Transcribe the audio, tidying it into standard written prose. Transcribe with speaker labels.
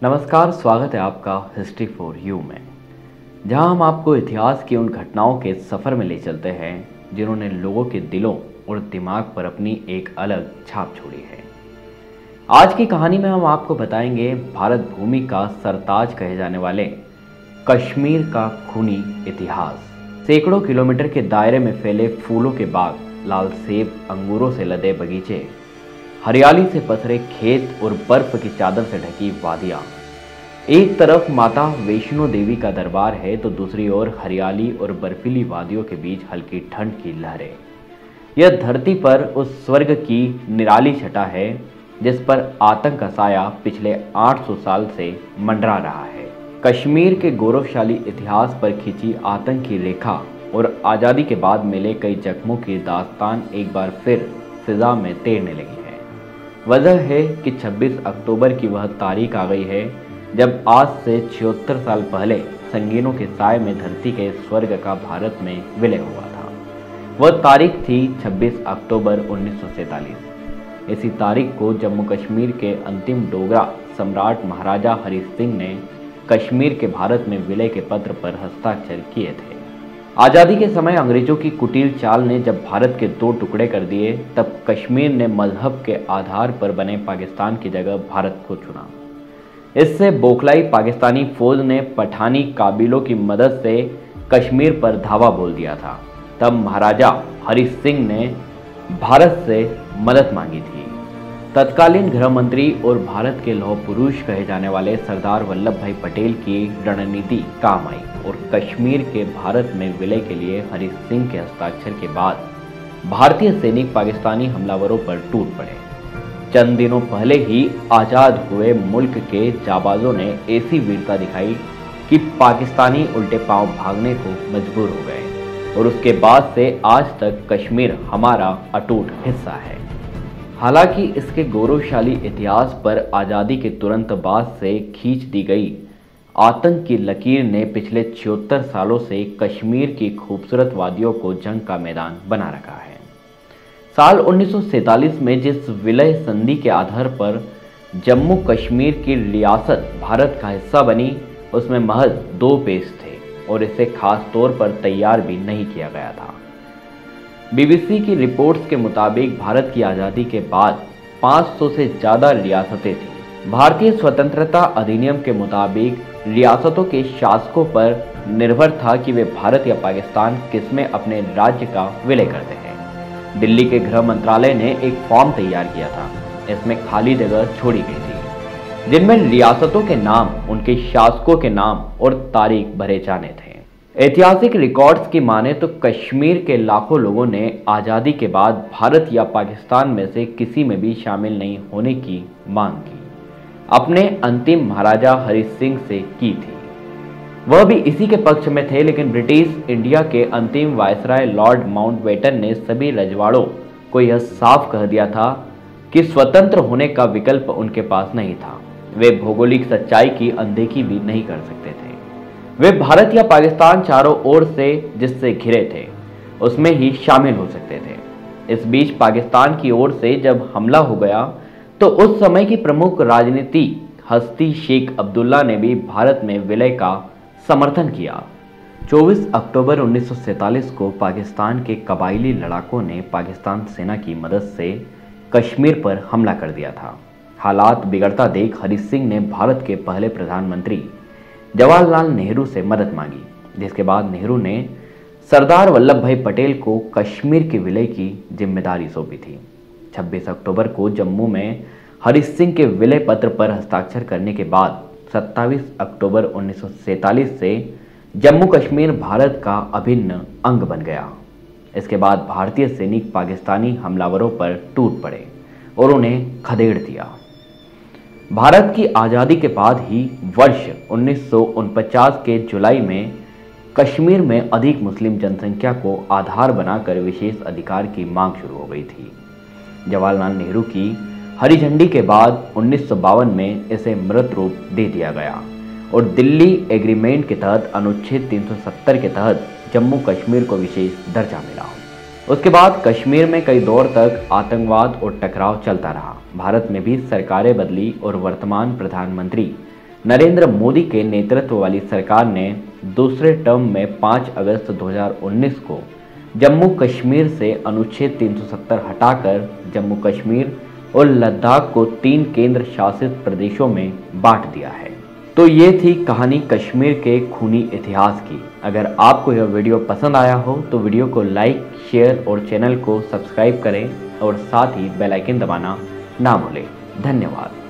Speaker 1: नमस्कार, स्वागत है आपका हिस्ट्री फॉर यू में, जहां हम आपको इतिहास की उन घटनाओं के सफ़र में ले चलते हैं जिन्होंने लोगों के दिलों और दिमाग पर अपनी एक अलग छाप छोड़ी है। आज की कहानी में हम आपको बताएंगे भारत भूमि का सरताज कहे जाने वाले कश्मीर का खूनी इतिहास। सैकड़ों किलोमीटर के दायरे में फैले फूलों के बाग, लाल सेब, अंगूरों से लदे बगीचे, हरियाली से पसरे खेत और बर्फ की चादर से ढकी वादियां। एक तरफ माता वैष्णो देवी का दरबार है तो दूसरी ओर हरियाली और बर्फीली वादियों के बीच हल्की ठंड की लहरें। यह धरती पर उस स्वर्ग की निराली छटा है जिस पर आतंक का साया पिछले 800 साल से मंडरा रहा है। कश्मीर के गौरवशाली इतिहास पर खिंची आतंक की रेखा और आज़ादी के बाद मिले कई जख्मों की दास्तान एक बार फिर फिजा में तैरने लगी है। वजह है कि 26 अक्टूबर की वह तारीख आ गई है जब आज से 76 साल पहले संगीनों के साए में धरती के स्वर्ग का भारत में विलय हुआ था। वह तारीख थी 26 अक्टूबर 1947। इसी तारीख को जम्मू कश्मीर के अंतिम डोगरा सम्राट महाराजा हरि सिंह ने कश्मीर के भारत में विलय के पत्र पर हस्ताक्षर किए थे। आज़ादी के समय अंग्रेजों की कुटिल चाल ने जब भारत के 2 टुकड़े कर दिए, तब कश्मीर ने मजहब के आधार पर बने पाकिस्तान की जगह भारत को चुना। इससे बौखलाई पाकिस्तानी फौज ने पठानी काबिलों की मदद से कश्मीर पर धावा बोल दिया था। तब महाराजा हरि सिंह ने भारत से मदद मांगी थी। तत्कालीन गृह मंत्री और भारत के लौह पुरुष कहे जाने वाले सरदार वल्लभ भाई पटेल की रणनीति काम आई और कश्मीर के भारत में विलय के लिए हरि सिंह के हस्ताक्षर के बाद भारतीय सैनिक पाकिस्तानी हमलावरों पर टूट पड़े। चंद दिनों पहले ही आज़ाद हुए मुल्क के जाबाजों ने ऐसी वीरता दिखाई कि पाकिस्तानी उल्टे पांव भागने को मजबूर हो गए और उसके बाद से आज तक कश्मीर हमारा अटूट हिस्सा है। हालांकि इसके गौरवशाली इतिहास पर आज़ादी के तुरंत बाद से खींच दी गई आतंक की लकीर ने पिछले 76 सालों से कश्मीर की खूबसूरत वादियों को जंग का मैदान बना रखा है। साल 1947 में जिस विलय संधि के आधार पर जम्मू कश्मीर की रियासत भारत का हिस्सा बनी, उसमें महज 2 पेज थे और इसे खास तौर पर तैयार भी नहीं किया गया था। बीबीसी की रिपोर्ट्स के मुताबिक भारत की आज़ादी के बाद 500 से ज़्यादा रियासतें थीं। भारतीय स्वतंत्रता अधिनियम के मुताबिक रियासतों के शासकों पर निर्भर था कि वे भारत या पाकिस्तान किसमें अपने राज्य का विलय करते हैं। दिल्ली के गृह मंत्रालय ने एक फॉर्म तैयार किया था। इसमें खाली जगह छोड़ी गई थी जिनमें रियासतों के नाम, उनके शासकों के नाम और तारीख भरे जाने थे। ऐतिहासिक रिकॉर्ड्स की माने तो कश्मीर के लाखों लोगों ने आज़ादी के बाद भारत या पाकिस्तान में से किसी में भी शामिल नहीं होने की मांग की अपने अंतिम महाराजा हरि सिंह से की थी। वह भी इसी के पक्ष में थे, लेकिन ब्रिटिश इंडिया के अंतिम वायसराय लॉर्ड माउंटबेटन ने सभी रजवाड़ों को यह साफ कह दिया था कि स्वतंत्र होने का विकल्प उनके पास नहीं था। वे भौगोलिक सच्चाई की अनदेखी भी नहीं कर सकते थे। वे भारत या पाकिस्तान चारों ओर से जिससे घिरे थे उसमें ही शामिल हो सकते थे। इस बीच पाकिस्तान की ओर से जब हमला हो गया तो उस समय की प्रमुख राजनीति हस्ती शेख अब्दुल्ला ने भी भारत में विलय का समर्थन किया। 24 अक्टूबर 1947 को पाकिस्तान के कबायली लड़ाकों ने पाकिस्तान सेना की मदद से कश्मीर पर हमला कर दिया था। हालात बिगड़ता देख हरि सिंह ने भारत के पहले प्रधानमंत्री जवाहरलाल नेहरू से मदद मांगी, जिसके बाद नेहरू ने सरदार वल्लभ भाई पटेल को कश्मीर के विलय की जिम्मेदारी सौंपी थी। 26 अक्टूबर को जम्मू में हरि सिंह के विलय पत्र पर हस्ताक्षर करने के बाद 27 अक्टूबर 1947 से जम्मू कश्मीर भारत का अभिन्न अंग बन गया। इसके बाद भारतीय सैनिक पाकिस्तानी हमलावरों पर टूट पड़े और उन्हें खदेड़ दिया। भारत की आज़ादी के बाद ही वर्ष 1949 के जुलाई में कश्मीर में अधिक मुस्लिम जनसंख्या को आधार बनाकर विशेष अधिकार की मांग शुरू हो गई थी। जवाहरलाल नेहरू की हरी झंडी के बाद 1952 में इसे मृत रूप दे दिया गया और दिल्ली एग्रीमेंट के तहत अनुच्छेद 370 के तहत जम्मू कश्मीर को विशेष दर्जा मिला। उसके बाद कश्मीर में कई दौर तक आतंकवाद और टकराव चलता रहा। भारत में भी सरकारें बदली और वर्तमान प्रधानमंत्री नरेंद्र मोदी के नेतृत्व वाली सरकार ने दूसरे टर्म में 5 अगस्त 2019 को जम्मू कश्मीर से अनुच्छेद 370 हटाकर जम्मू कश्मीर और लद्दाख को 3 केंद्र शासित प्रदेशों में बांट दिया है। तो ये थी कहानी कश्मीर के खूनी इतिहास की। अगर आपको यह वीडियो पसंद आया हो तो वीडियो को लाइक, शेयर और चैनल को सब्सक्राइब करें और साथ ही बेल आइकन दबाना ना भूलें। धन्यवाद।